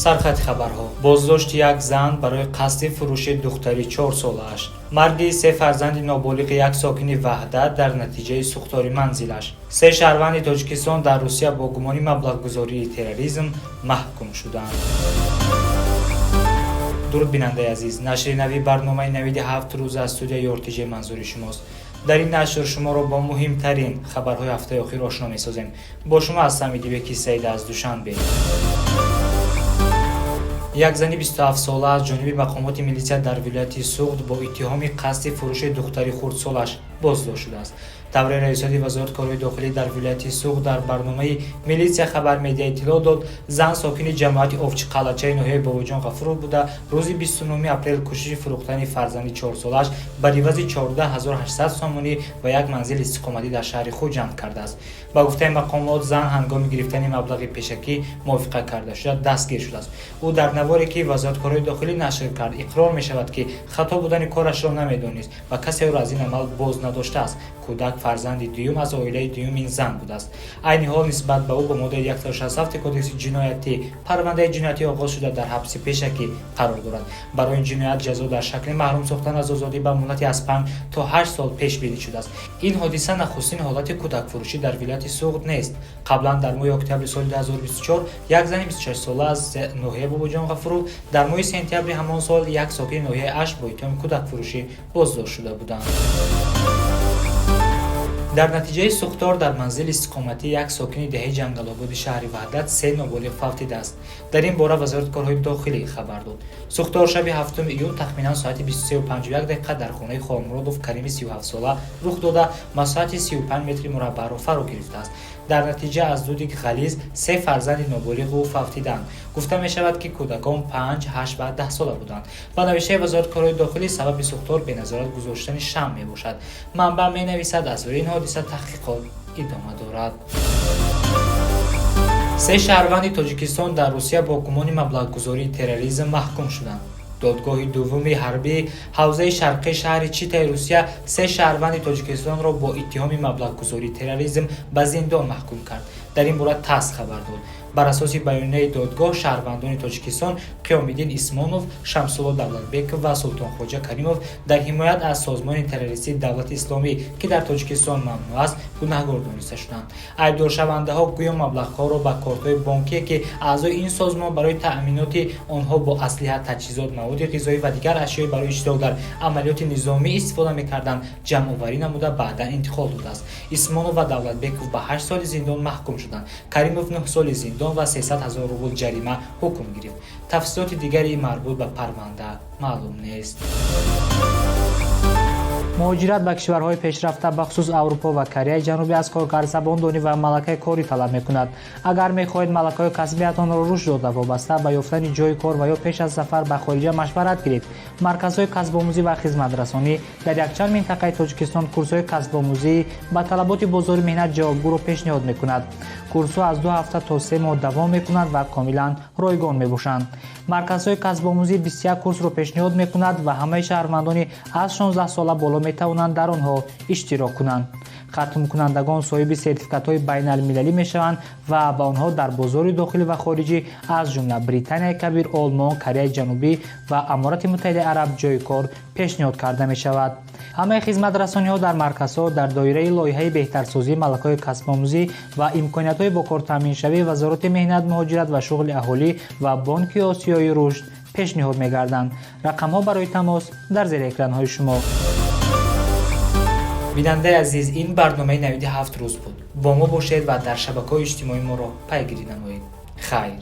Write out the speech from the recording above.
сархати хабарҳо. Боздошти як зан барои қасди фурӯши духтари 4 солааш. Марги 3 фарзанди ноболиғи як сокини ваҳдат дар натиҷаи сӯхтори манзилаш. 3 шаҳрванди Тоҷикистон дар Русия бо гумони маблағгузории терроризм маҳкум шуданд. дуруд бинандаи азиз, нашри нави барномаи навиди 7 рӯз аз студияи ортиҷи манзури шумост. дар ин нашр шуморо бо муҳимтарин хабарҳои ҳафтаи охир ошно месозем. бо шумо ҳастам Идибеки Саид аз Душанбе. як зани 27 сола аз ҷониби мақомоти милитсия дар вилояти Суғд бо иттиҳоми қасди фурӯши духтари хурдсолаш боздошт шудааст. тавре раисоти вазорати корҳои дохилӣ дар вилояти Суғд дар барномаи милитсия хабар медиа иттилоъ дод, зан сокини ҷамоати Овчи Қалачаи ноҳияи Бобоҷон Ғафуров буда рӯзи 29 апрел кӯшиши фурӯхтани фарзанди 4 солааш ба ивази 14800 сомонӣ ва як манзил истиқоматӣ дар шаҳри худ ҷамъ кардааст. ба гуфтаи мақомот, зан ҳангоми гирифтани маблағи пешакӣ мувофиқа карда шуда дастгир шудааст. ӯ дар наворе ки вазорати корҳои дохилӣ нашр кард, иқрор мешавад ки хато будани корашро намедонист ва касе ӯро аз ин амал боз надоштааст. кӯдак фарзанди дуюм аз оилаи дуюмин зан будааст. айни ҳол нисбат ба ӯ бо моддаи 167 кодекси ҷиноятӣ парвандаи ҷиноятӣ оғоз шуда дар ҳабси пешакӣ қарор дорад. барои ин ҷиноят ҷазо дар шакли маҳрум сохтан аз озодӣ ба муддати аз 5 то 8 сол пешбинӣ шудааст. ин ҳодиса нахустин ҳолати кӯдакфурӯшӣ дар вилояти Суғд нест. қаблан дар моҳи октябри соли 2024 як зани 26 сола аз ноҳияи Бобоҷон Ғафуров, дар моҳи сентябри ҳамон сол як сокини ноҳияи Ашт бо иттиҳоми кӯдакфурӯшӣ боздошт шуда буданд. дар натиҷаи сӯхтор дар манзили истиқоматӣ як сокини деҳаи ҷангалободи шаҳри Ваҳдат 3 ноболиғ фавтидааст. дар ин бора вазорати корҳои дохилӣ хабар дод. сӯхтор шаби 7 июн тахминан соати 23:51 дар хонаи Холмуродов Карими 37 сола рух дода масоҳати 35 метри мураббаъро фаро гирифтааст. дар натиҷа аз дуди ғализ 3 фарзанди ноболиғ ӯ фавтиданд. гуфта мешавад ки кӯдакон 5, 8 ва 10 сола буданд. ба навиштаи вазорати корҳои дохилӣ сабаби сӯхтор беназорат гузоштани шамъ мебошад. манбаъ менависад аз рӯи ин ҳодиса таҳқиқот идома дорад. 3 шаҳрванди Тоҷикистон дар Русия бо гумони маблағгузории терроризм маҳкум шуданд. додгоҳи дуввуми ҳарбии ҳавзаи шарқии шаҳри Читаи Русия 3 шаҳрванди Тоҷикистонро бо иттиҳоми маблағгузории терроризм ба зиндон маҳкум кард. дар ин бора ТАСС хабар дод. бар асоси баёнияи додгоҳ, шаҳрвандони Тоҷикистон Қиёмиддин Исмонов, Шамсулло Давлатбеков ва Султонхоҷа Каримов дар ҳимоят аз созмони террористии Давлати Исломӣ, ки дар Тоҷикистон мамнӯъ аст, гунаҳгор дониста шуданд. айбдоршавандаҳо гӯё маблағҳоро ба кортҳои бонкие, ки аъзои ин созмон барои таъминоти онҳо бо аслиҳа, таҷҳизот, маводи ғизоӣ ва дигар ашёи барои иштирок дар амалиёти низомӣ истифода мекарданд, ҷамъоварӣ намуда баъдан интиқол додааст. Исмонов ва Давлатбеков ба 8 соли зиндон маҳкум шуданд. Каримов 9 соли зиндон ва 300 000 рубл ҷарима ҳукм гирифт. тафсилоти дигари марбут ба парванда маълум нест. муҳоҷират ба кишварҳои пешрафта бахусус Аврупо ва Кореяи Ҷанубӣ аз коргарзабондонӣ ва малакаи корӣ талаб мекунад. агар мехоҳед малакаи касбиятонро рушд дода, вобаста ба ёфтани ҷойи кор ва ё пеш аз сафар ба хориҷа машварат гиред. марказҳои касбомӯзӣ ва хизматрасонӣ дар якчанд минтақаи Тоҷикистон курсҳои касбомӯзӣ ба талаботи бозори меҳнат ҷавобгӯро пешниҳод мекунад. курсҳо аз 2 ҳафта то 3 моҳ давом мекунад ва комилан ройгон мебошанд. марказҳои касбомӯзӣ 21 курсро пешниҳод мекунад ва ҳамаи шаҳрвандони аз 16 сола боло метавонанд дар онҳо иштирок кунанд. хатмкунандагон соҳиби сертификатҳои байналмилалӣ мешаванд ва ба онҳо дар бозори дохилӣ ва хориҷӣ аз ҷумла Британияи Кабир, Олмон, Кореяи Ҷанубӣ ва Аморати Муттаҳидаи Араб ҷойи кор пешниҳод карда мешавад. ҳамаи хизматрасониҳо дар марказҳо дар доираи лоиҳаи беҳтарсозии малакаҳои касбомӯзӣ ва имкониятҳои бо кортаъминшавии Вазорати меҳнат, муҳоҷират ва шуғли аҳолӣ ва Бонки Осиёи рушд пешниҳод мегарданд. рақамҳо барои тамос дар зери экранҳои шумо. бинандаи азиз, ин барномаи навиди 7 рӯз буд. бо мо бошед ва дар шабакаҳои иҷтимоии моро пайгирӣ намоед. хайр.